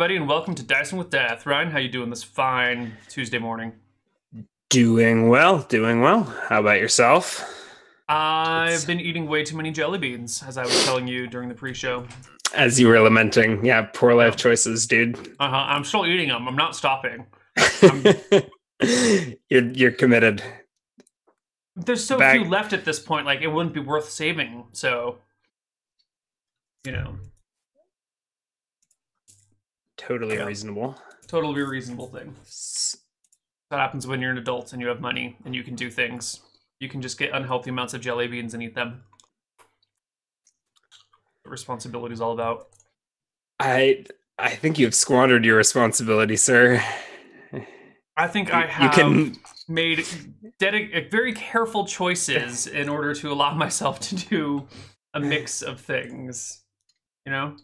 everybody, and welcome to Dicing with Death. Ryan, how you doing this fine Tuesday morning? Doing well, doing well. How about yourself? I've been eating way too many jelly beans, as I was telling you during the pre-show. As you were lamenting, yeah, poor life Yeah. choices, dude. I'm still eating them. I'm not stopping. I'm, You're committed. there's so few left at this point, like, it wouldn't be worth saving, so, you know. Totally reasonable. Totally reasonable thing. That happens when you're an adult and you have money and you can do things. You can just get unhealthy amounts of jelly beans and eat them. What responsibility is all about. I think you've squandered your responsibility, sir. I think I have made very careful choices in order to allow myself to do a mix of things, you know?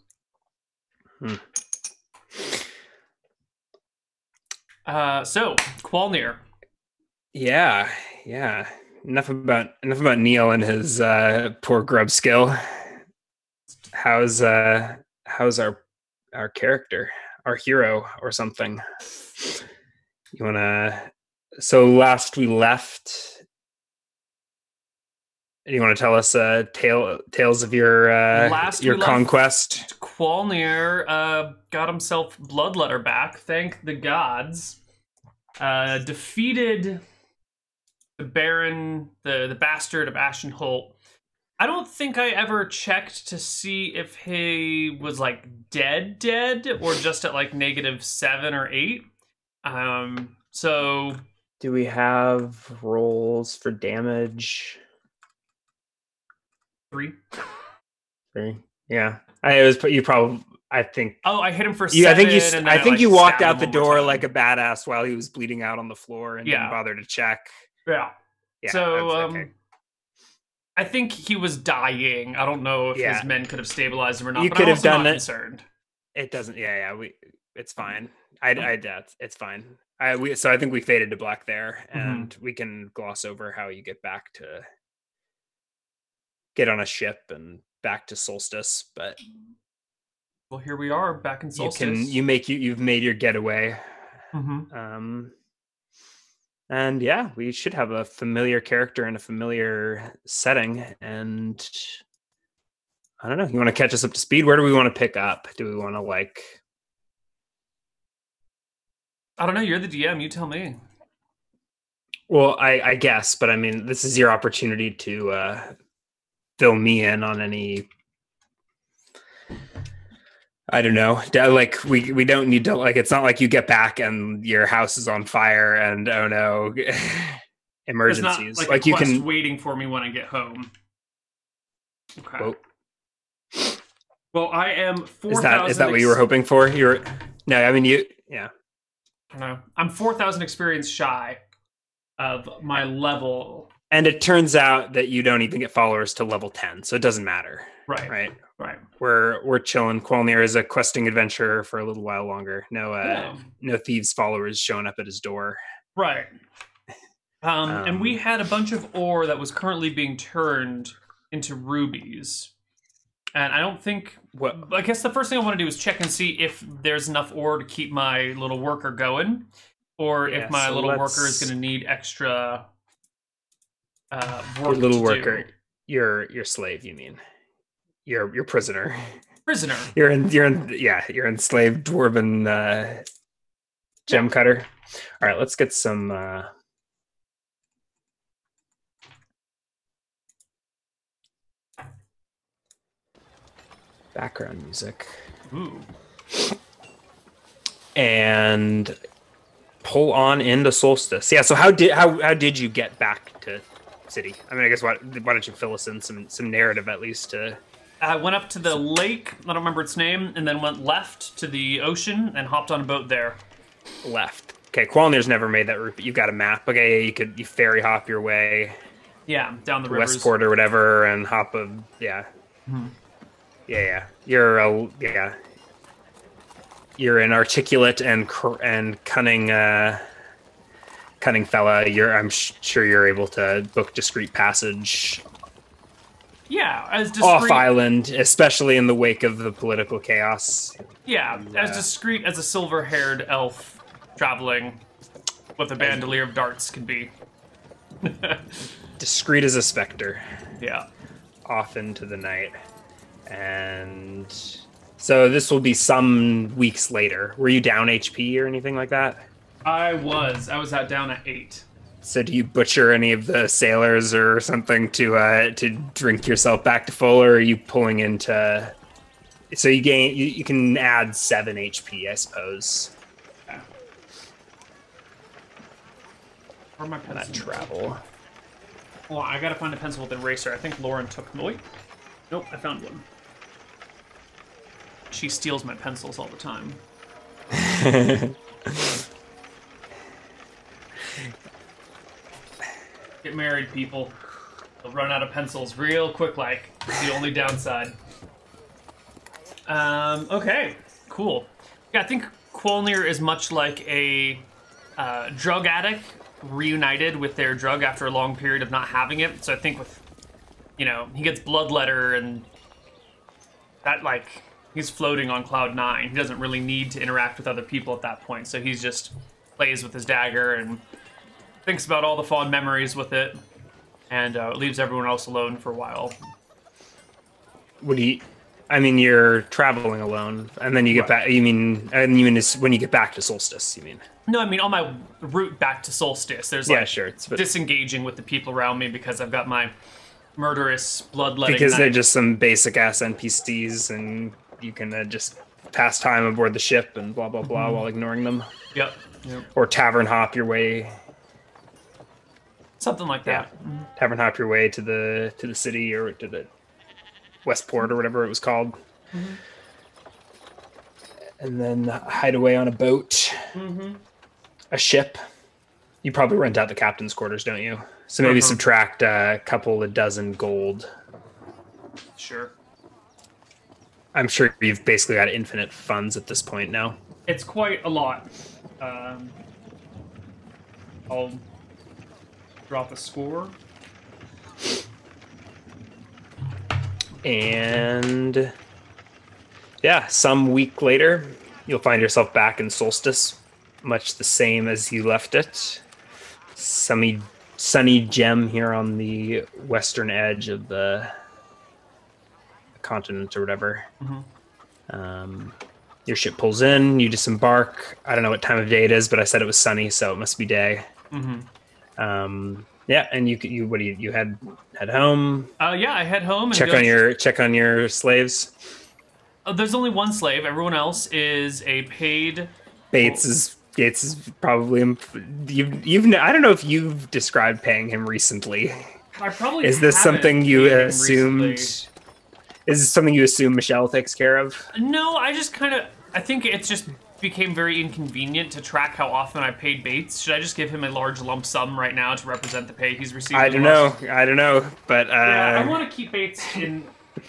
So, Qualnir. Yeah. Enough about Neal and his poor grub skill. How's our character, our hero, or something? You wanna? So last we left, you want to tell us tales of your conquest? Qualnir got himself Bloodletter back. Thank the gods. Defeated the Baron, the bastard of Ashenholt. I don't think I ever checked to see if he was like dead, or just at like -7 or 8. So do we have rolls for damage? 3. Yeah. I think. Oh, I hit him for 7. I think you walked out the door like a badass while he was bleeding out on the floor and didn't bother to check. Yeah. So okay. I think he was dying. I don't know if his men could have stabilized him or not. You but could I'm have done not it. Concerned. It doesn't. It's fine. It's fine. So I think we faded to black there, and we can gloss over how you get on a ship and back to Solstice. But well, here we are back in Solstice. You've made your getaway. And yeah, we should have a familiar character in a familiar setting. And I don't know. You want to catch us up to speed? Where do we want to pick up? Do we want to I don't know. You're the DM. You tell me. Well, I guess, but I mean, this is your opportunity to fill me in on any. I don't know. Like we don't need to it's not like you get back and your house is on fire and oh no, emergencies. It's not like you can waiting for me when I get home. Okay. Whoa. Well, I am 4,000. Is that what you were hoping for? No, I mean yeah. I don't know. I'm 4,000 experience shy of my level. And it turns out that you don't even get followers to level 10, so it doesn't matter. Right. We're chilling. Qualnir is a questing adventurer for a little while longer. No thieves followers showing up at his door. Right. And we had a bunch of ore that was currently being turned into rubies. And I don't think... I guess the first thing I want to do is check and see if there's enough ore to keep my little worker going. Or if my little worker is going to need extra work your little worker. Your slave, you mean? Your prisoner. You're enslaved dwarven gem cutter. All right, let's get some background music. Ooh. And pull on into Solstice. Yeah, so how did you get back to city? I mean, I guess why don't you fill us in some narrative at least to... I went up to the lake, I don't remember its name, and then went left to the ocean and hopped on a boat there. Left. Okay, Qualnir's never made that route, but you've got a map. Okay, you ferry hop your way. Yeah, down the rivers. Westport or whatever, and hop Yeah. You're an articulate and cunning fella. I'm sure you're able to book discreet passage Yeah, as discreet... Off island, especially in the wake of the political chaos. Yeah, as discreet as a silver-haired elf traveling with a bandolier of darts can be. Discreet as a specter. Yeah. Off into the night. And so this will be some weeks later. Were you down HP or anything like that? I was down at 8. So do you butcher any of the sailors or something to drink yourself back to full, or are you pulling into? So you can add 7 HP, I suppose. Yeah. Where are my pencils? That travel. Well, I gotta find a pencil with an eraser. I think Lauren took. Wait. Nope, I found one. She steals my pencils all the time. Get married, people. They'll run out of pencils real quick, like. It's the only downside. Okay, cool. Yeah, I think Quolnir is much like a drug addict reunited with their drug after a long period of not having it. So I think with, he gets bloodletter and that, like, he's floating on cloud 9. He doesn't really need to interact with other people at that point. So he's just plays with his dagger and thinks about all the fond memories with it, and leaves everyone else alone for a while. You're traveling alone, and then you get back. When you get back to Solstice, you mean? No, I mean on my route back to Solstice. There's disengaging with the people around me because I've got my murderous bloodletting. Because they're just some basic ass NPCs, and you can just pass time aboard the ship and blah blah blah while ignoring them. Yep. Or tavern hop your way. Something like that. Yeah. Tavern hop your way to the city or to the Westport or whatever it was called. Mm-hmm. And then hide away on a boat. Mm-hmm. A ship. You probably rent out the captain's quarters, don't you? So maybe subtract a couple of dozen gold. Sure. I'm sure you've basically got infinite funds at this point now. It's quite a lot. I'll drop a score. And yeah, some week later, you'll find yourself back in Solstice, much the same as you left it. Sunny gem here on the western edge of the continent or whatever. Mm-hmm. Your ship pulls in, you disembark. I don't know what time of day it is, but I said it was sunny, so it must be day. Mm-hmm. Yeah, and you head home? Yeah, I head home and check on your slaves. There's only one slave. Everyone else is a paid. Gates is probably I don't know if you've described paying him recently. I probably is this something you assumed? Is this something you assume Michelle takes care of? No, I think it's just became very inconvenient to track how often I paid Bates. Should I just give him a large lump sum right now to represent the pay he's received? I don't know, but yeah, I want to keep Bates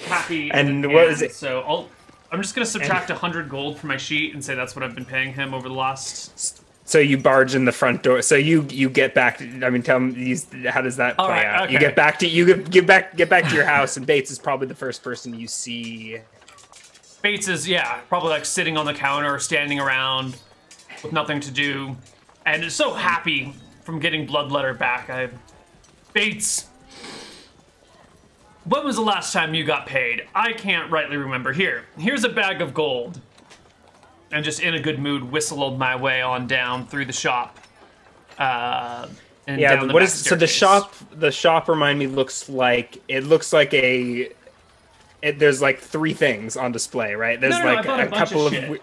happy. And what is it? So I'm just gonna subtract 100 gold from my sheet and say that's what I've been paying him over the last. So you barge in the front door. So you get back. Tell me, how does that play out? Okay. You get back to your house, and Bates is probably the first person you see. Bates is, probably like sitting on the counter or standing around with nothing to do, and is so happy from getting bloodletter back. Bates, when was the last time you got paid? I can't rightly remember. Here's a bag of gold. And just in a good mood, whistled my way on down through the shop. And down the so the shop remind me looks like there's like 3 things on display, right? There's I bought a couple of shit.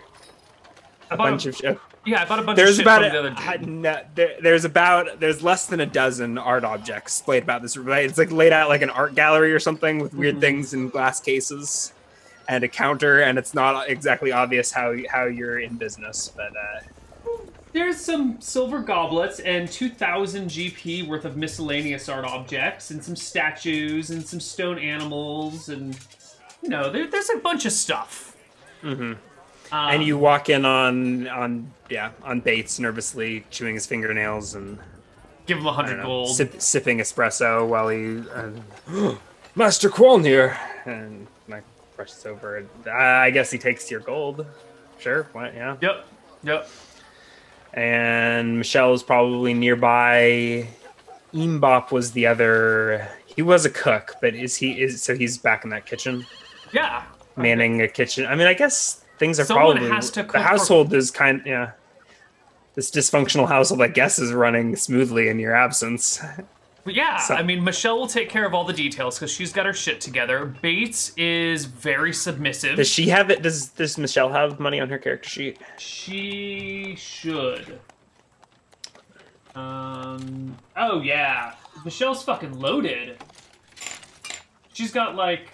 I bought a bunch of shit. Yeah, I bought a bunch of shit from the other dude. There's less than a dozen art objects displayed about this room, right? It's like laid out like an art gallery or something with weird things in glass cases and a counter, and it's not exactly obvious how you're in business, but there's some silver goblets and 2,000 GP worth of miscellaneous art objects and some statues and some stone animals and there's a bunch of stuff. Mm-hmm. And you walk in on Bates, nervously chewing his fingernails and give him 100 gold, sipping espresso while he. Master Qualnir, and like brushes over it. I guess he takes your gold. Sure, what? Yeah. Yep. And Michelle is probably nearby. Mbop was the other. He was a cook, but so he's back in that kitchen? Yeah. Manning a kitchen. I mean, I guess things are Someone probably... has to cook the household is kind of... Yeah. This dysfunctional household, I guess, is running smoothly in your absence. Yeah, so, I mean, Michelle will take care of all the details because she's got her shit together. Bates is very submissive. Does she have it? Does Michelle have money on her character sheet? She should. Oh, yeah. Michelle's fucking loaded. She's got, like...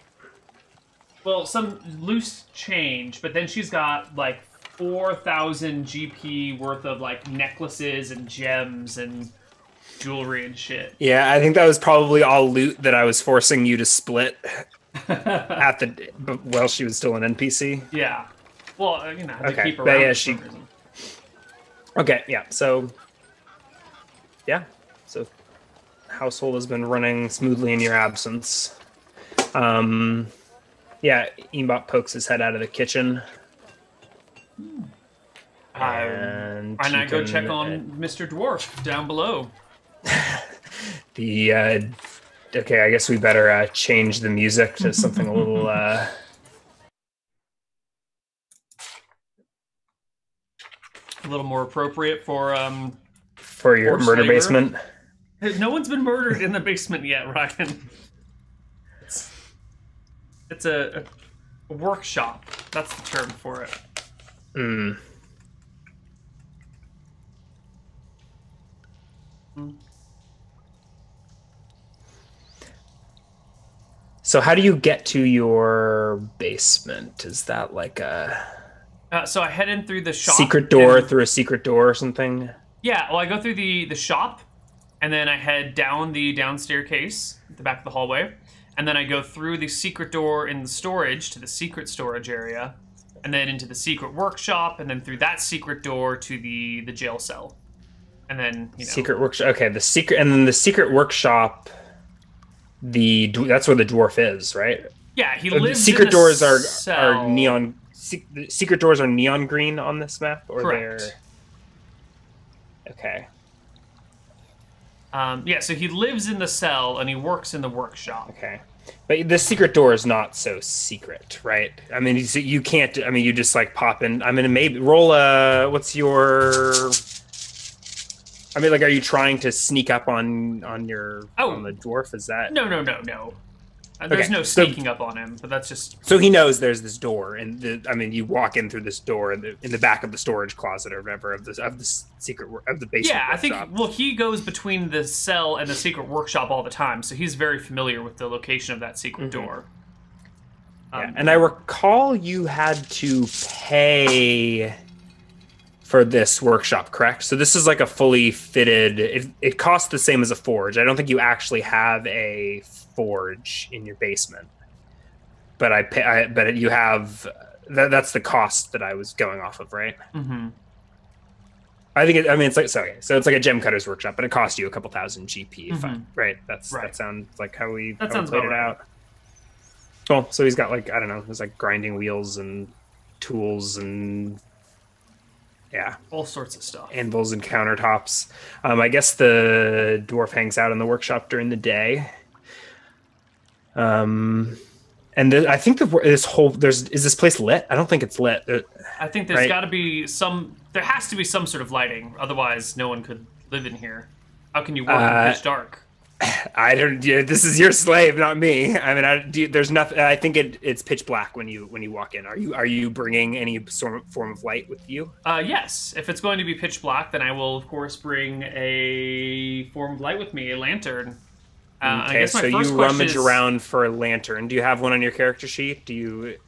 Well, some loose change, but then she's got, like, 4,000 GP worth of, like, necklaces and gems and jewelry and shit. Yeah, I think that was probably all loot that I was forcing you to split while she was still an NPC. Yeah. Well, you know, I had to keep her around. Yeah, for some reason. Okay, yeah, so... Yeah, so household has been running smoothly in your absence. Yeah, Mbop pokes his head out of the kitchen. And I go check on Mr. Dwarf down below. Okay, I guess we better change the music to something a little a little more appropriate for your murder basement. No one's been murdered in the basement yet, Ryan. It's a workshop. That's the term for it. So how do you get to your basement? Is that like a... so I head in through the shop. Secret door, through a secret door or something? Yeah, well, I go through the shop, and then I head down the staircase at the back of the hallway, and then I go through the secret door in the storage to the secret storage area, and then into the secret workshop, and then through that secret door to the jail cell. And then, you know... Secret workshop. Okay, the secret workshop... that's where the dwarf is, right? Yeah, he lives secret in doors are neon. Secret doors are neon green on this map, or correct. They're okay. Yeah, so he lives in the cell and he works in the workshop. Okay, but the secret door is not so secret, right? I mean, you can't. I mean, you just like pop in. I mean, maybe roll a. What's your? I mean, like, are you trying to sneak up on the dwarf? Is that no? There's no sneaking up on him, but that's just... So he knows there's this door, and you walk in through this door in the back of the storage closet or whatever of the basement. Yeah, I think. Workshop. Well, he goes between the cell and the secret workshop all the time, so he's very familiar with the location of that secret door. Yeah, and I recall you had to pay for this workshop, correct? So this is like a fully fitted. It costs the same as a forge. I don't think you actually have a forge in your basement, but but you have that's the cost that I was going off of, right? I think it's like so it's like a gem cutter's workshop, but it costs you a couple thousand GP, right? That sounds like how we played it out. Cool. So he's got like, I don't know, there's like grinding wheels and tools and all sorts of stuff, anvils and countertops. I guess the dwarf hangs out in the workshop during the day. And I think is this place lit? I don't think it's lit. I think there's got to be there has to be some sort of lighting, otherwise no one could live in here. How can you work in pitch dark? I don't. This is your slave, not me. I mean, there's nothing. I think it's pitch black when you walk in. Are you bringing any sort of form of light with you? Yes. If it's going to be pitch black, then I will of course bring a form of light with me, a lantern. Okay, I guess so you rummage around for a lantern. Do you have one on your character sheet?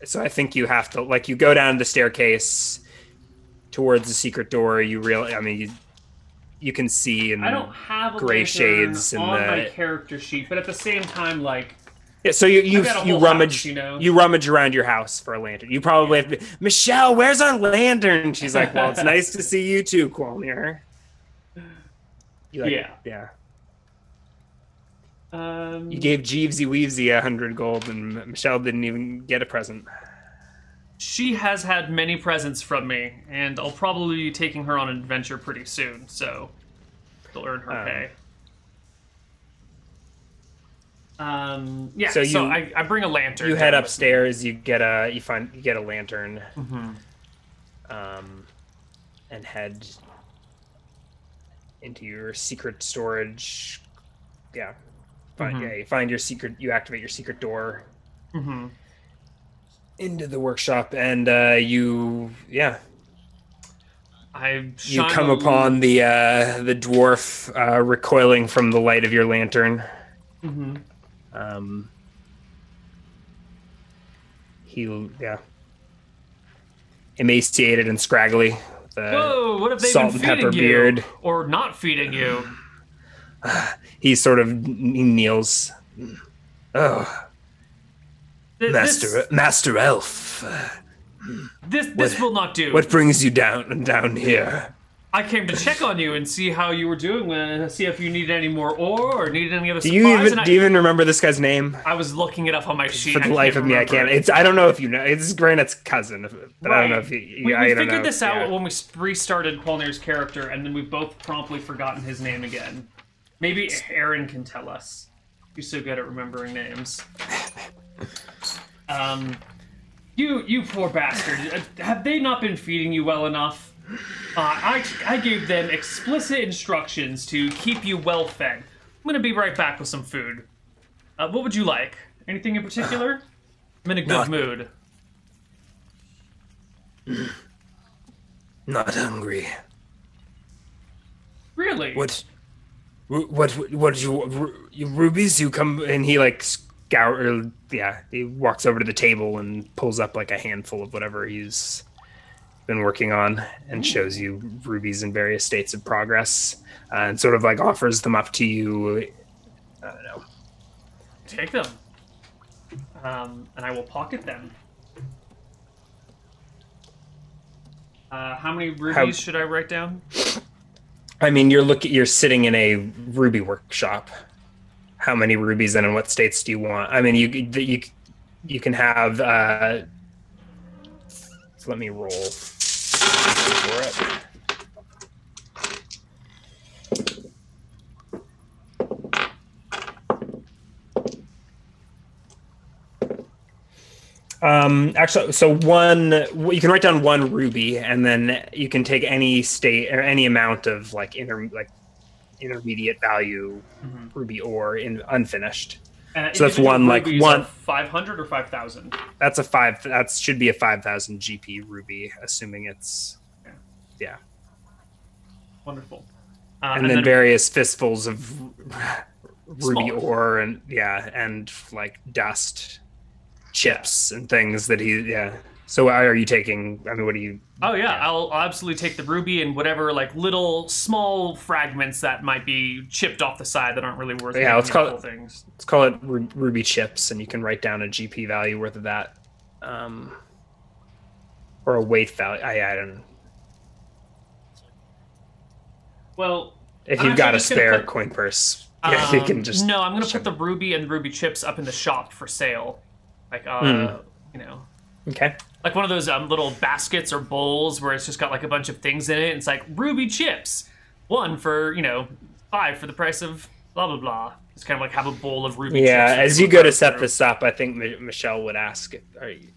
So I think you have to, like, you go down the staircase towards the secret door. You can see in I don't have a gray shades in on my character sheet, but at the same time, like, yeah. So you rummage you rummage around your house for a lantern. You probably have to be, Michelle, where's our lantern? She's like, well, it's nice to see you too, Qualnir. Yeah. You gave Jeevesy Weavesy 100 gold, and Michelle didn't even get a present. She has had many presents from me, and I'll probably be taking her on an adventure pretty soon, so she'll earn her pay. Yeah, so I bring a lantern. You head upstairs. You get a lantern, and head into your secret storage. Yeah, you find your secret. You activate your secret door into the workshop, and you come upon the dwarf recoiling from the light of your lantern. He emaciated and scraggly. Whoa! What have they salt been and pepper feeding you, beard, or not feeding you? He kneels. Oh, Master Elf. This will not do. What brings you down here? I came to check on you and see how you were doing, see if you needed any more ore or needed any other supplies. Do you even remember this guy's name? I was looking it up on my sheet. For the life of me, I can't. I don't know if you know. It's Granite's cousin, but I don't know if you. We figured this out when we restarted Polnir's character, and then we've both promptly forgotten his name again. Maybe Aaron can tell us. He's so good at remembering names. You poor bastard. Have they not been feeding you well enough? I gave them explicit instructions to keep you well fed. I'm gonna be right back with some food. What would you like? Anything in particular? I'm in a good mood. Not hungry. Really? What you rubies? You come, and he he walks over to the table and pulls up like a handful of whatever he's been working on and shows you rubies in various states of progress, and sort of like offers them up to you. I don't know. Take them, and I will pocket them. How many rubies should I write down? I mean, you're sitting in a ruby workshop. How many rubies and in what states do you want? I mean, you can have. So let me roll for it. Actually, so you can write down one ruby, and then you can take any state or any amount of intermediate value ruby ore in unfinished. So that's one 500 or 5,000. That's a 5. That should be a 5,000 GP ruby, assuming it's yeah. Wonderful. And then various fistfuls of ruby ore and like dust chips and things that So are you taking? I mean, what do you? Oh yeah, I'll absolutely take the ruby and whatever like little small fragments that might be chipped off the side that aren't really worth. Yeah, let's call it ruby chips, and you can write down a GP value worth of that, or a weight value. I don't know. Well, if you've got a spare coin purse, you can just. No, I'm gonna put the ruby and ruby chips up in the shop for sale, like you know. Okay. Like one of those little baskets or bowls where it's just got like a bunch of things in it. And it's like ruby chips, 1 for 5 for the price of blah blah blah. It's kind of like have a bowl of ruby chips. Yeah, as you go to set this up, I think Michelle would ask, "Are you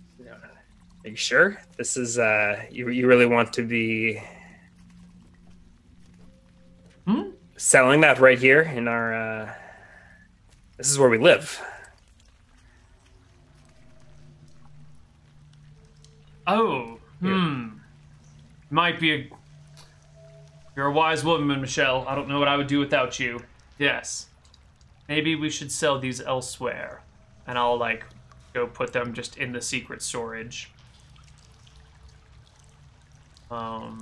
sure this is you really want to be selling that right here in our? This is where we live." Oh, might be You're a wise woman, Michelle. I don't know what I would do without you. Yes. Maybe we should sell these elsewhere. And I'll, go put them just in the secret storage. Okay.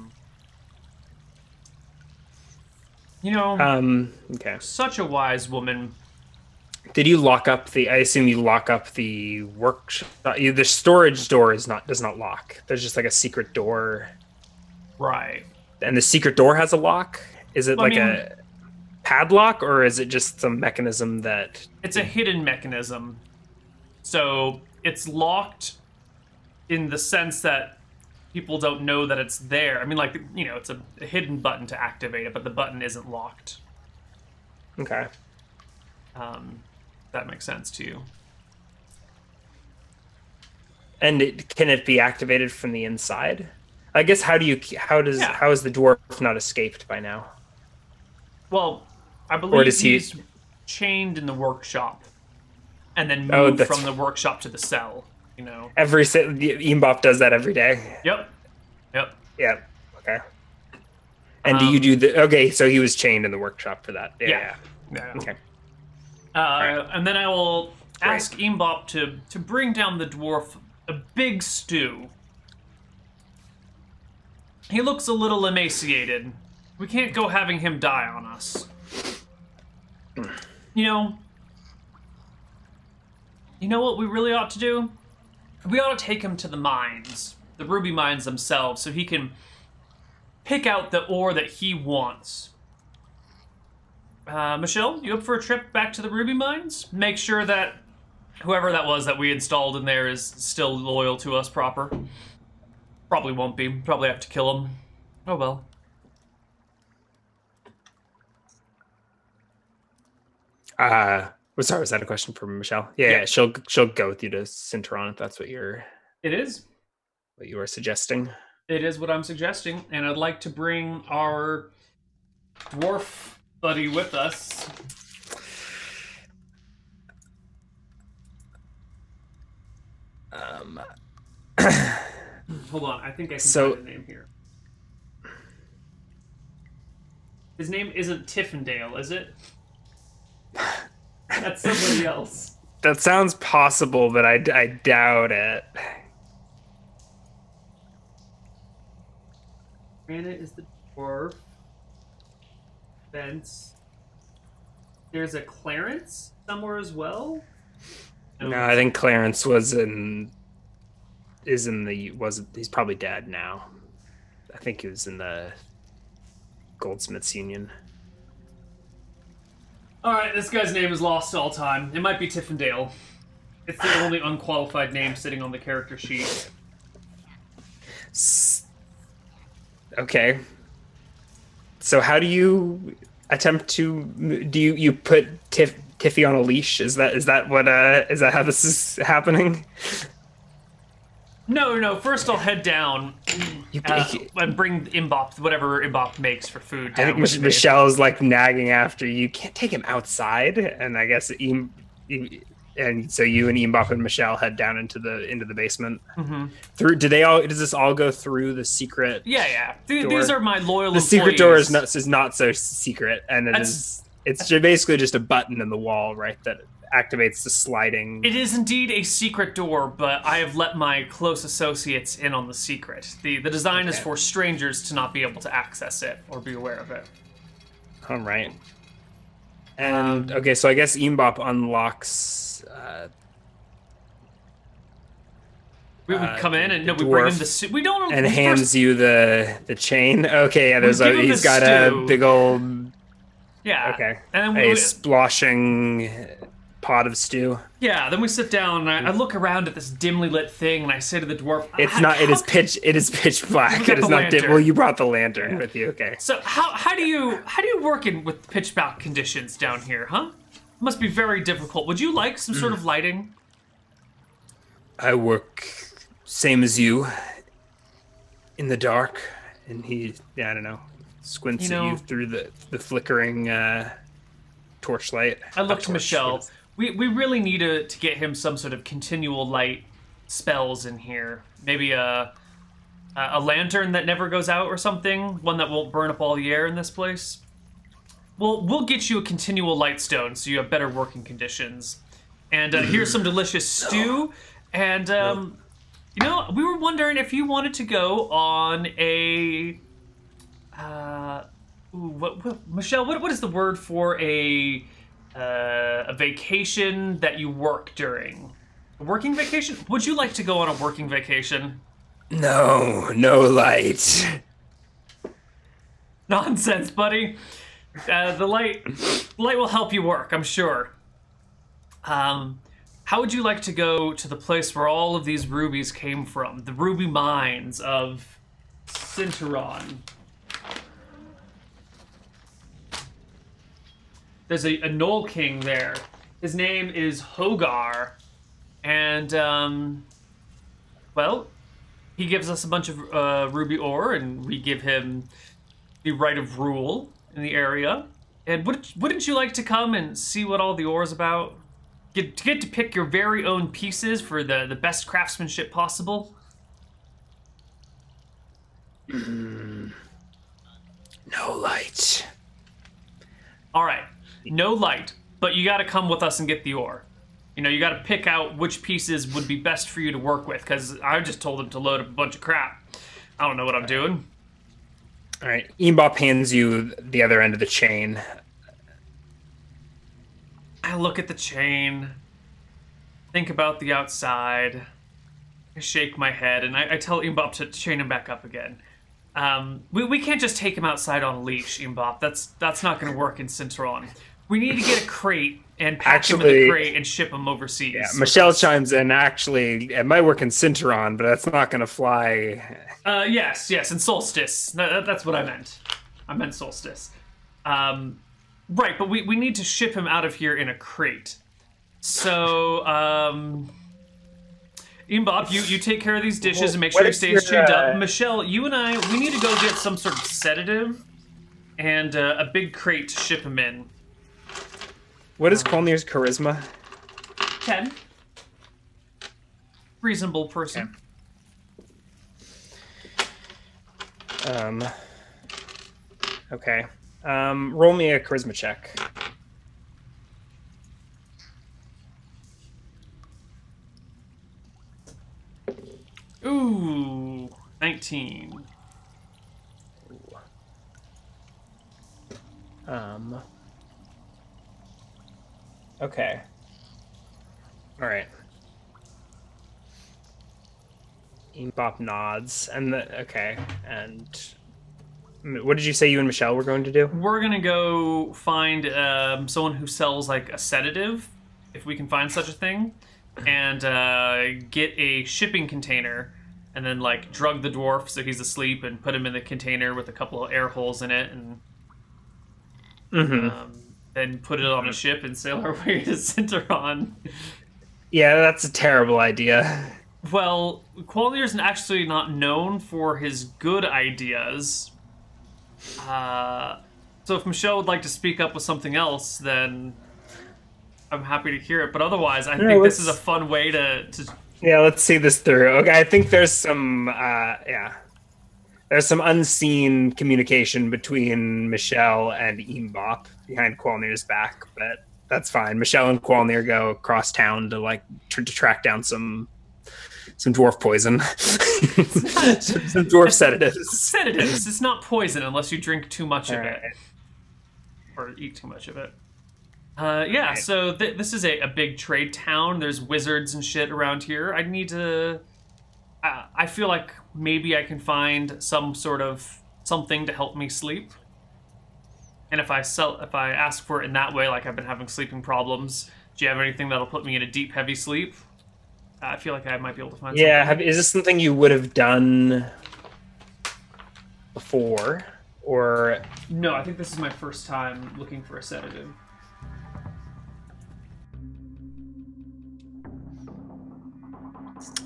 Such a wise woman. Did you lock up I assume you lock up the workshop. The storage door does not lock. There's just like a secret door. Right. And the secret door has a lock? Is it padlock, or is it just some mechanism that... It's a hidden mechanism. So it's locked in the sense that people don't know that it's there. I mean, like, you know, it's a hidden button to activate it, but the button isn't locked. Okay. That makes sense to you. And can it be activated from the inside? I guess how is the dwarf not escaped by now? Well, I believe he's chained in the workshop and then moved from the workshop to the cell, you know. Imbop does that every day. Yep. Yeah. Okay. And do you do okay, so he was chained in the workshop for that. Yeah. Okay. Right. And then I will ask Imbop to bring down the dwarf a big stew. He looks a little emaciated. We can't go having him die on us. You know what we really ought to do? We ought to take him to the mines, the ruby mines themselves, so he can pick out the ore that he wants. Michelle, you up for a trip back to the ruby mines? Make sure that whoever that was that we installed in there is still loyal to us proper. Probably won't be. Probably have to kill him. Oh well. Sorry, was that a question for Michelle? Yeah, she'll go with you to Cinteron if that's what It is. What you are suggesting. It is what I'm suggesting, and I'd like to bring our dwarf buddy with us. Hold on, I think I can find a name here. His name isn't Tiffindale, is it? That's somebody else. That sounds possible, but I doubt it. Granite is the dwarf. Fence. There's a Clarence somewhere as well? No, I think Clarence he's probably dead now. I think he was in the Goldsmiths Union. Alright, this guy's name is lost to all time. It might be Tiffindale. It's the only unqualified name sitting on the character sheet. Okay. So how do you attempt to... Do you put Tiffy on a leash? Is that how this is happening? No. First, I'll head down and bring Imbop, whatever Imbop makes for food. I think Michelle's like nagging after you. Can't take him outside, and I guess and so you and Imbop and Michelle head down into the basement. Mm-hmm. Does this all go through the secret? Yeah. These are my loyal The employees. Secret door is not so secret, and it's basically just a button in the wall, right? That activates the sliding. It is indeed a secret door, but I have let my close associates in on the secret. The design is for strangers to not be able to access it or be aware of it. All right. And okay, so I guess Imbop unlocks. We would come in and we bring him the suit. We don't. And hands you the chain. Okay, yeah. He's got a big old. Yeah. Okay. And then a splashing pot of stew. Yeah. Then we sit down and I look around at this dimly lit thing and I say to the dwarf, It is pitch black. It is not dim. Well, you brought the lantern with you. Okay. So how do you work with pitch black conditions down here, huh? It must be very difficult. Would you like some sort of lighting? I work same as you in the dark, and I don't know, squints at you through the flickering torchlight. I look to Michelle. We really need to get him some sort of continual light spells in here. Maybe a lantern that never goes out or something. One that won't burn up all the air in this place. We'll get you a continual light stone so you have better working conditions. And here's some delicious stew. And we were wondering if you wanted to go on a Michelle, what is the word for a vacation that you work during? A working vacation? Would you like to go on a working vacation? No light. Nonsense, buddy. The light will help you work, I'm sure. How would you like to go to the place where all of these rubies came from? The ruby mines of Sinteron. There's a Knoll King there. His name is Hogar. And, well, he gives us a bunch of ruby ore, and we give him the right of rule in the area. And wouldn't you like to come and see what all the ore is about? Get to pick your very own pieces for the best craftsmanship possible? No light. All right, no light, but you got to come with us and get the ore. You know, you got to pick out which pieces would be best for you to work with, because I just told him to load up a bunch of crap. I don't know what I'm doing. All right, Mbop hands you the other end of the chain. I look at the chain, think about the outside, I shake my head, and I tell Mbop to chain him back up again. We can't just take him outside on a leash, Mbop. That's not going to work in Sinteron. We need to get a crate and pack him in the crate and ship him overseas. Yeah, Michelle chimes in. Actually, it might work in Sinteron, but that's not going to fly. Yes, and Solstice. That's what I meant. I meant Solstice. Right, but we need to ship him out of here in a crate. So, Mbop, you take care of these dishes and make sure he stays chained up. Michelle, you and I, we need to go get some sort of sedative and a big crate to ship him in. What is Kolnir's charisma? 10. Reasonable person. Okay. Roll me a charisma check. Ooh, 19. Okay. All right. Mbop nods, and okay. And what did you say you and Michelle were going to do? We're gonna go find someone who sells like a sedative, if we can find such a thing, and get a shipping container, and then like drug the dwarf so he's asleep, and put him in the container with a couple of air holes in it, and then put it on a ship and sail our way to Sinteron. Yeah, that's a terrible idea. Well, Qualinir's actually not known for his good ideas. So if Michelle would like to speak up with something else, then I'm happy to hear it. But otherwise, I think this is a fun way to... Yeah, let's see this through. Okay, I think there's some... There's some unseen communication between Michelle and Mbop behind Qualnir's back, but that's fine. Michelle and Qualnir go across town to to track down some dwarf poison, some dwarf sedatives. Sedatives. It's not poison unless you drink too much of it or eat too much of it. Yeah. Right. So this is a big trade town. There's wizards and shit around here. I need to. I feel like maybe I can find some sort of something to help me sleep. And if I ask for it in that way, like I've been having sleeping problems, do you have anything that'll put me in a deep, heavy sleep? I feel like I might be able to find something. Yeah, is this something you would have done before, or...? No, I think this is my first time looking for a sedative.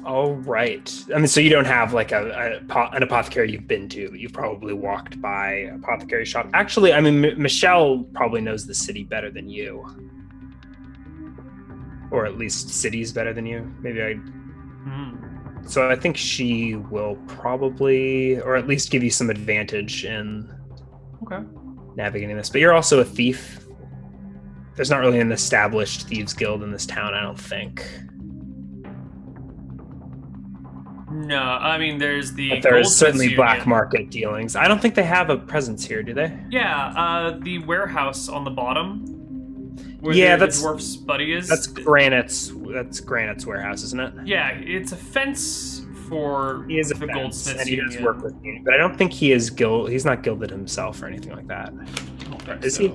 All right. I mean, so you don't have like an apothecary you've been to, but you've probably walked by an apothecary shop. Actually, I mean, Michelle probably knows the city better than you. Or at least cities better than you. Maybe So I think she will probably, or at least give you some advantage in navigating this. But you're also a thief. There's not really an established thieves guild in this town, I don't think. No, I mean, there's the... But there's certainly black market dealings. I don't think they have a presence here, do they? Yeah, the warehouse on the bottom. Where the dwarf's buddy is. That's Granite's warehouse, isn't it? Yeah, it's a fence for the goldsmiths. And he does work with me, but I don't think he is he's not gilded himself or anything like that. I don't think Is so. he?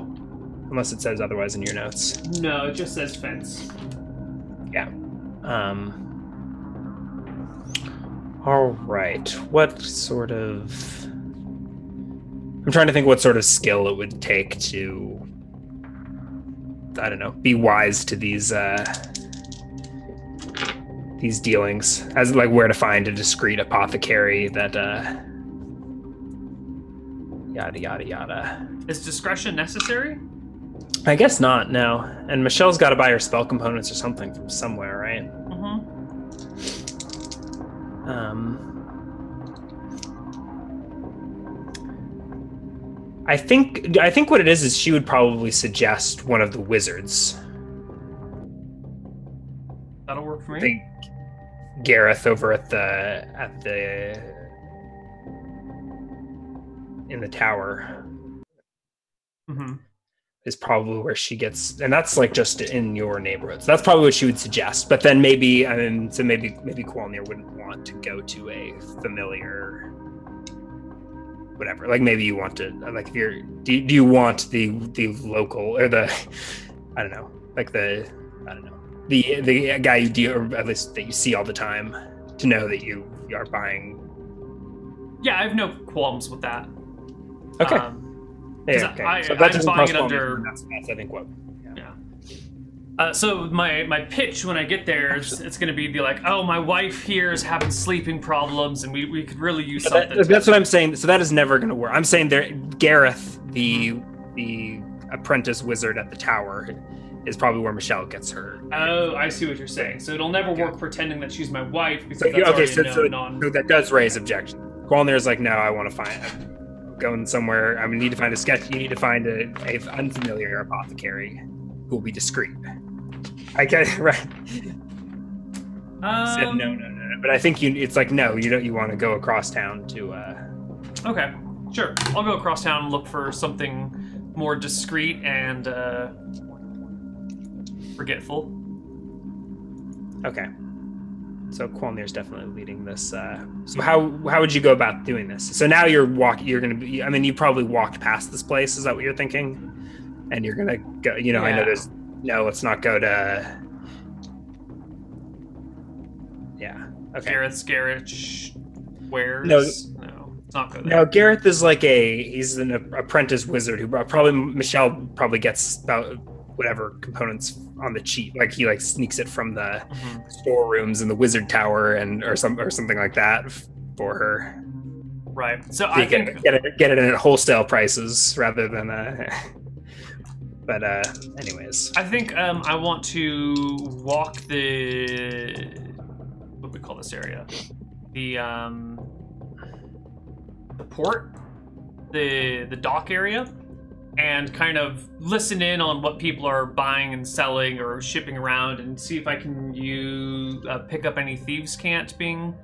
Unless it says otherwise in your notes. No, it just says fence. Yeah. All right. What sort of... I'm trying to think what sort of skill it would take to, I don't know, be wise to these dealings, as like where to find a discreet apothecary that yada yada yada. Is discretion necessary? I guess not, no. And Michelle's got to buy her spell components or something from somewhere, right? I think what it is she would probably suggest one of the wizards. That'll work for me. I think Gareth over at the in the tower is probably where she gets, and that's like just in your neighborhood. So that's probably what she would suggest. But then maybe Qualnir wouldn't want to go to a familiar, whatever. Like maybe you want to, like, if you're, do you want the local or the, I don't know, like the guy you do, or at least that you see all the time, to know that you are buying. Yeah, I have no qualms with that. Okay. Yeah, okay. So that I'm buying it under. That's I think what. Yeah. So my pitch when I get there, it's going to be like, oh, my wife here is having sleeping problems, and we could really use something. That's what I'm saying. So that is never going to work. I'm saying there, Gareth, the apprentice wizard at the tower, is probably where Michelle gets her. Oh, I see what you're saying. So it'll never work pretending that she's my wife, because so, that's so that does raise objection. Qualnir's like, no, I want to find. I'm going somewhere. I need to find a sketch. You need to find a unfamiliar apothecary who will be discreet. I get it, right. Said no. But I think it's like, no, you don't. You want to go across town to. Okay, sure. I'll go across town and look for something more discreet and forgetful. Okay. So Qualnir's definitely leading this. So how would you go about doing this? So now you're going to be. I mean, you probably walked past this place. Is that what you're thinking? And you're gonna go. You know, yeah. I know there's. No, let's not go to. Yeah. Okay. Gareth's garage. Where's no, let's not go there. No, Gareth is like he's an apprentice wizard who probably Michelle probably gets about whatever components on the cheap. Like he sneaks it from the storerooms in the wizard tower or something like that for her. Right. So I think get it at wholesale prices rather than But anyways, I think I want to walk what do we call this area? The port, the dock area, and kind of listen in on what people are buying and selling or shipping around, and see if I can pick up any thieves' cant being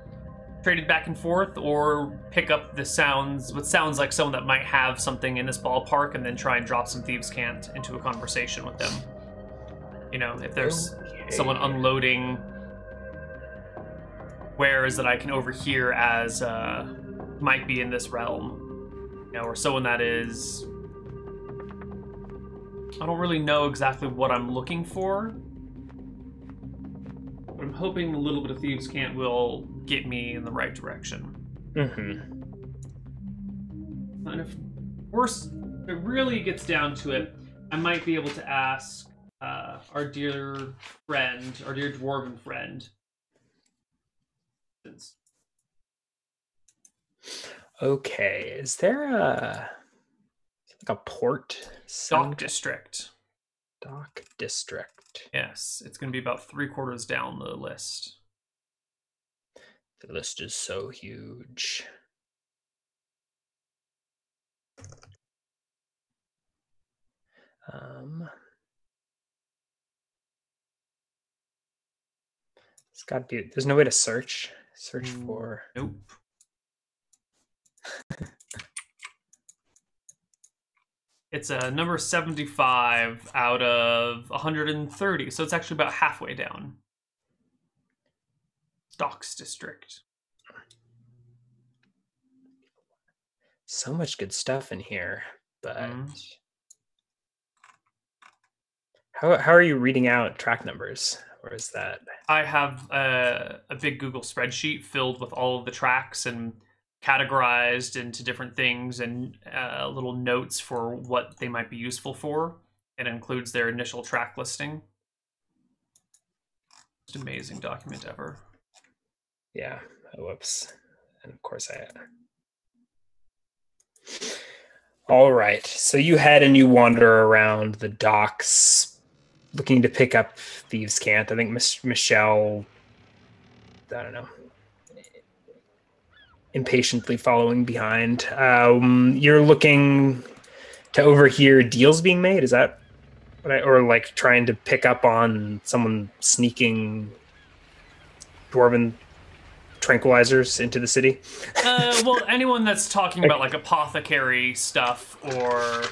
traded back and forth, or pick up what sounds like someone that might have something in this ballpark, and then try and drop some thieves' cant into a conversation with them. You know, if there's someone unloading wares that I can overhear as might be in this realm, you know, or someone that is. I don't really know exactly what I'm looking for, but I'm hoping a little bit of thieves' cant will get me in the right direction. And if it really gets down to it, I might be able to ask our dear dwarven friend. Okay, is there like a port? Dock district. Dock district. Yes, it's going to be about 3/4 down the list. The list is so huge. It's got to be. There's no way to search. Search for. Nope. It's a number 75 out of 130, so it's actually about halfway down. Docks district. So much good stuff in here, but How are you reading out track numbers? Or is that? I have a big Google spreadsheet filled with all of the tracks and categorized into different things and little notes for what they might be useful for. It includes their initial track listing. Most amazing document ever. Yeah. Oh, whoops. And of course All right. So you head and you wander around the docks looking to pick up Thieves' Cant. I think Michelle, I don't know, impatiently following behind. You're looking to overhear deals being made. Is that what or like trying to pick up on someone sneaking dwarven tranquilizers into the city? Well, anyone that's talking about like apothecary stuff or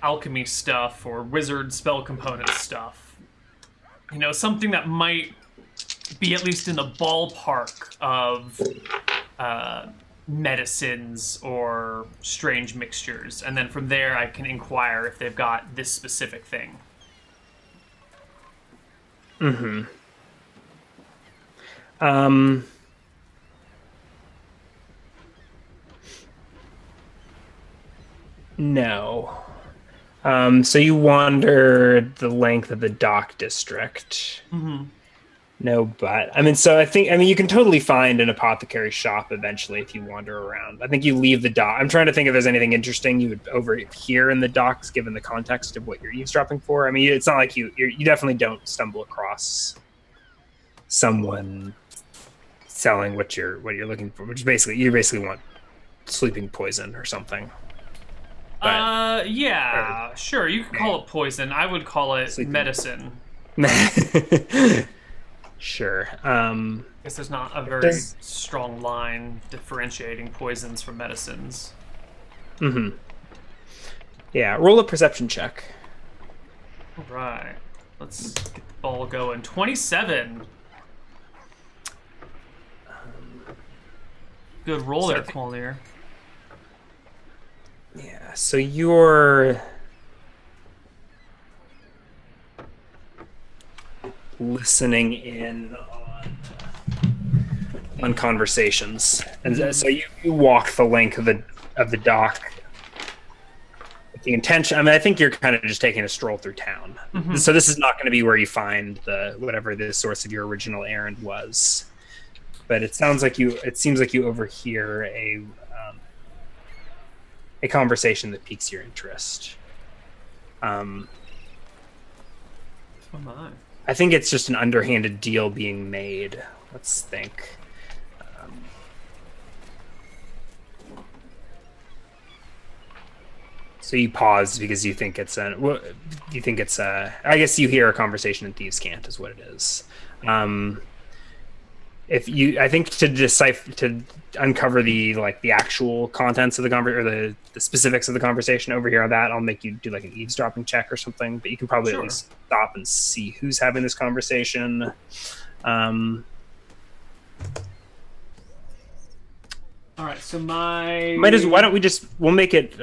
alchemy stuff or wizard spell component stuff. You know, something that might be at least in the ballpark of medicines or strange mixtures. And then from there, I can inquire if they've got this specific thing. Mm-hmm. No. So you wander the length of the dock district. Mm-hmm. No, but I mean, so I mean, you can totally find an apothecary shop eventually if you wander around. I think you leave the dock. I'm trying to think if there's anything interesting you would overhear in the docks, given the context of what you're eavesdropping for. I mean, it's not like you definitely don't stumble across someone selling what you're looking for, which basically you basically want sleeping poison or something. But, yeah, sure. You could call it poison. I would call it medicine. Sure. I guess there's not a very strong line differentiating poisons from medicines. Mm-hmm. Yeah, roll a perception check. All right. Let's get the ball going. 27. Good roll there, Connar. Yeah, so you're listening in on conversations, and so you walk the length of the dock with the intention. I mean, I think you're kind of just taking a stroll through town. Mm-hmm. So this is not going to be where you find whatever the source of your original errand was. But it seems like you overhear a conversation that piques your interest. Oh my. I think it's just an underhanded deal being made. Let's think. So you pause because you think it's I guess you hear a conversation in Thieves' Cant is what it is. I think to uncover the actual contents of the conversation or the specifics of the conversation over here on that, I'll make you do like an eavesdropping check or something, but you can probably at least stop and see who's having this conversation. All right, so why don't we'll make it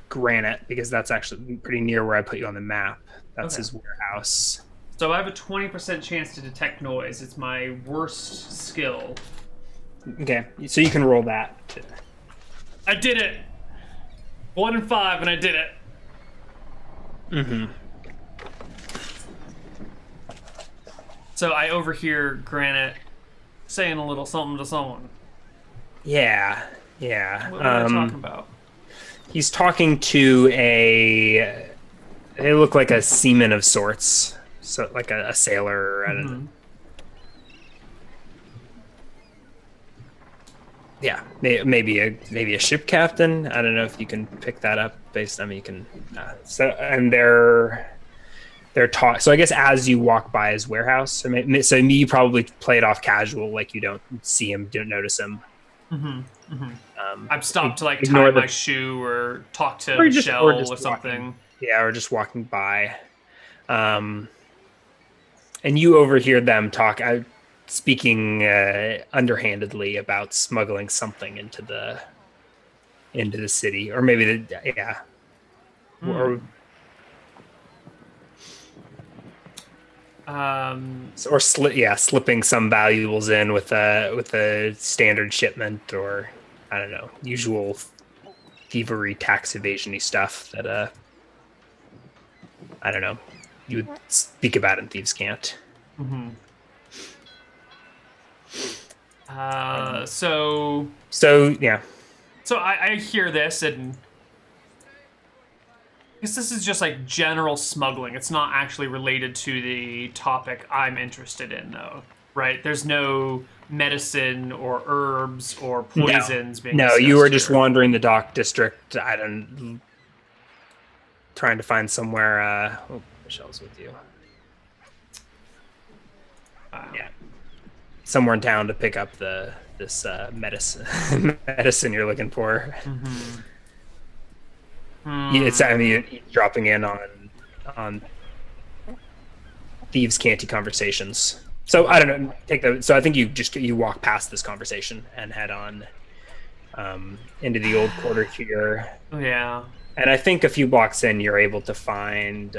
Granite, because that's actually pretty near where I put you on the map. That's his warehouse. So I have a 20% chance to detect noise. It's my worst skill. Okay, so you can roll that. I did it! 1 and 5, and I did it. Mm-hmm. So I overhear Granite saying a little something to someone. Yeah. What are they talking about? He's talking to they look like a seaman of sorts. So like a sailor. I don't know. Yeah, maybe a ship captain. I don't know if you can pick that up based on you can. They're talk. So I guess as you walk by his warehouse, so you probably play it off casual, like you don't see him, don't notice him. Mm-hmm. Mm-hmm. I've stopped to like tie my shoe or talk to Michelle or something. Or just walking by. And you overhear them speaking underhandedly about smuggling something into the city, or maybe Slipping some valuables in with a standard shipment, or I don't know, usual thievery, tax evasion-y stuff that I don't know, you would speak about in Thieves' Cant. Mm-hmm. So yeah. So I hear this, and I guess this is just like general smuggling. It's not actually related to the topic I'm interested in, though, right? There's no medicine or herbs or poisons being discussed you were just here. wandering the dock district. Trying to find somewhere. Michelle's with you. Yeah, somewhere in town to pick up this medicine you're looking for. It's dropping in on Thieves' Canty conversations. So I don't know. So I think you walk past this conversation and head on into the old quarter here. Yeah. And I think a few blocks in, you're able to find.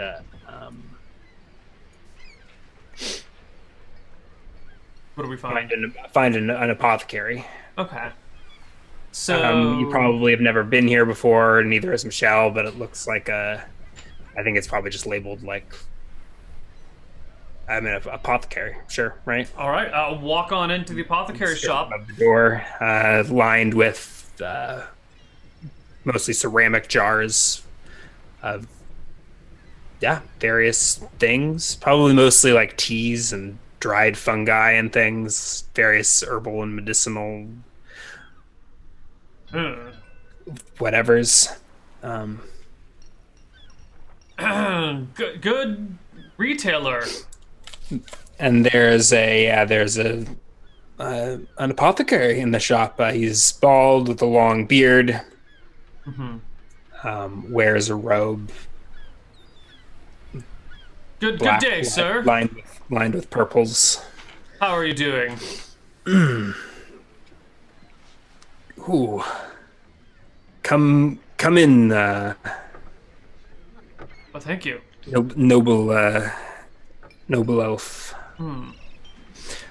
What do we find? Find an apothecary. Okay. So you probably have never been here before, neither has Michelle, but it looks like I think it's probably just labeled like. I mean, apothecary, sure, right? All right, I'll walk on into the apothecary shop. Above the door, lined with mostly ceramic jars of various things, probably mostly like teas and dried fungi and things, various herbal and medicinal whatevers. Good retailer. And there's an apothecary in the shop. He's bald with a long beard. Wears a robe. Good day, sir. Lined with purples. How are you doing? Ooh. Come in. Well, thank you. Noble elf.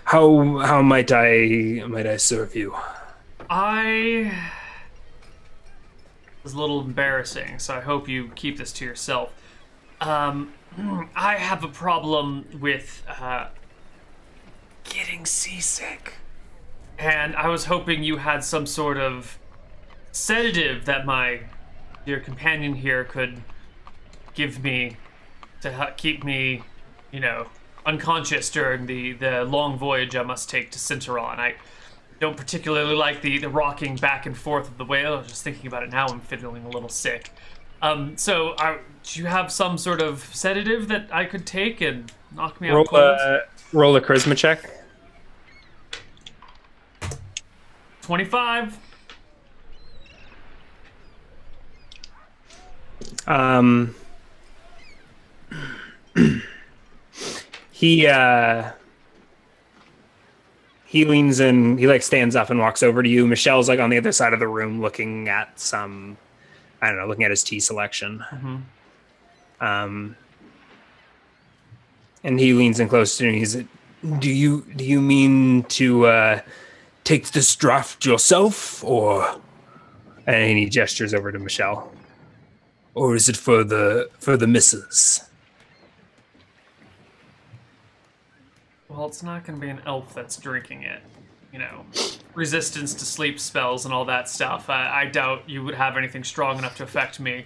How might I serve you? This is a little embarrassing, so I hope you keep this to yourself. I have a problem with getting seasick, and I was hoping you had some sort of sedative that my dear companion here could give me to keep me, unconscious during the long voyage I must take to Cinteron. I don't particularly like the rocking back and forth of the whale. I was just thinking about it now. I'm feeling a little sick. Do you have some sort of sedative that I could take and knock me out cold? Roll a charisma check. 25. He leans in, he stands up and walks over to you. Michelle's on the other side of the room looking at looking at his tea selection. And he leans in close to you and he's like, do you mean to take this draft yourself, or? And he gestures over to Michelle. Or is it for the missus? Well, it's not going to be an elf that's drinking it. Resistance to sleep spells and all that stuff. I doubt you would have anything strong enough to affect me.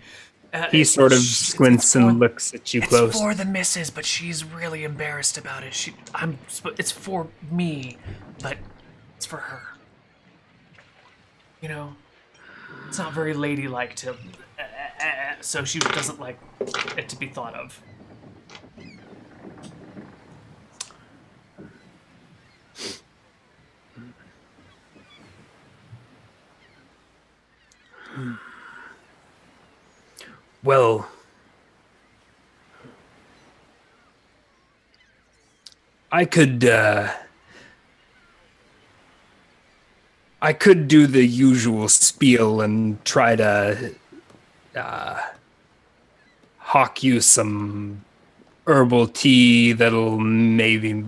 He sort of squints and looks at you close. It's for the missus, but she's really embarrassed about it. It's for me, but it's for her. It's not very ladylike to, so she doesn't like it to be thought of. Well, I could do the usual spiel and try to hawk you some herbal tea that'll maybe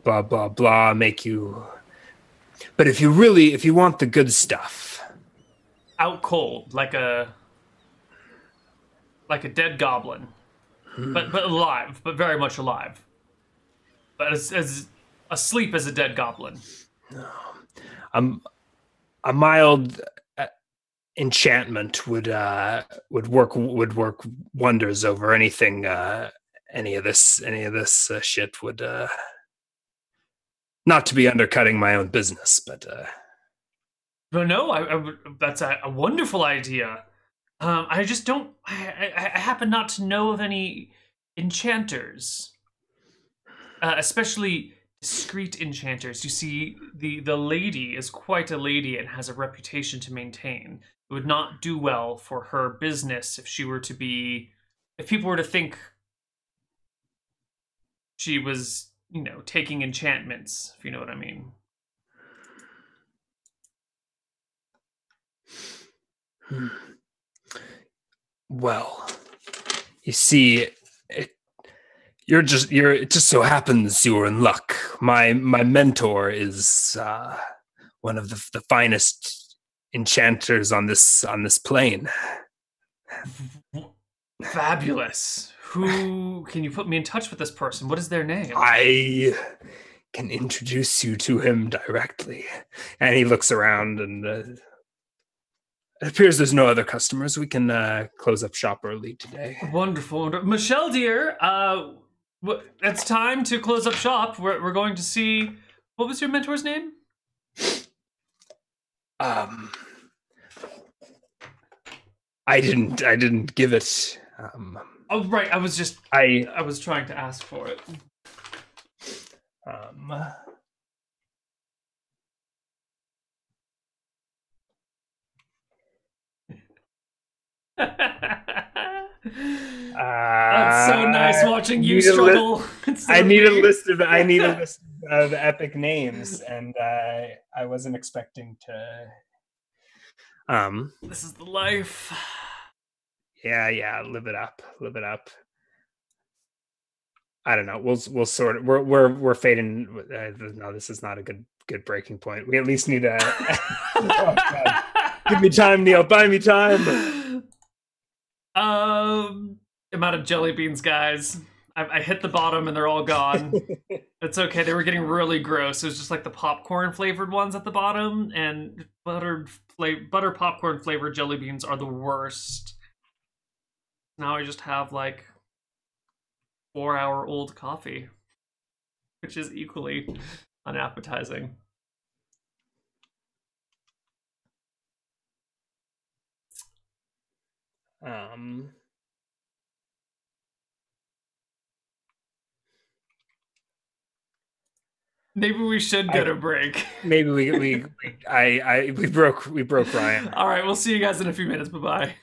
blah blah blah make you. But if you want the good stuff, out cold like a dead goblin, but alive, but very much alive, but as asleep as a dead goblin. A mild enchantment would work wonders over anything. Any of this shit would. Not to be undercutting my own business, but. No, that's a wonderful idea. I just don't. I happen not to know of any enchanters, especially discreet enchanters. You see, the lady is quite a lady and has a reputation to maintain. It would not do well for her business if people were to think she was, taking enchantments, if you know what I mean. Well, you see, it just so happens you're in luck. My mentor is one of the finest enchanters on this plane. Fabulous. Who can you put me in touch with this person? What is their name? I can introduce you to him directly. And he looks around and it appears there's no other customers. We can close up shop early today. Wonderful. Michelle, dear, it's time to close up shop. We're going to see... What was your mentor's name? I didn't give it. Oh, right. I was trying to ask for it. That's so nice watching you struggle. I need a list of epic names, and I wasn't expecting to. This is the life. Yeah, live it up. I don't know. We'll sort of we're fading. No, this is not a good breaking point. We at least need a. Oh, give me time, Neal. Buy me time. I'm out of jelly beans, guys. I hit the bottom and they're all gone. It's okay. They were getting really gross. It was just like the popcorn flavored ones at the bottom, and butter popcorn flavored jelly beans are the worst. Now I just have like 4-hour-old coffee, which is equally unappetizing. Maybe we should get a break. Maybe we broke Ryan. All right, we'll see you guys in a few minutes. Bye-bye.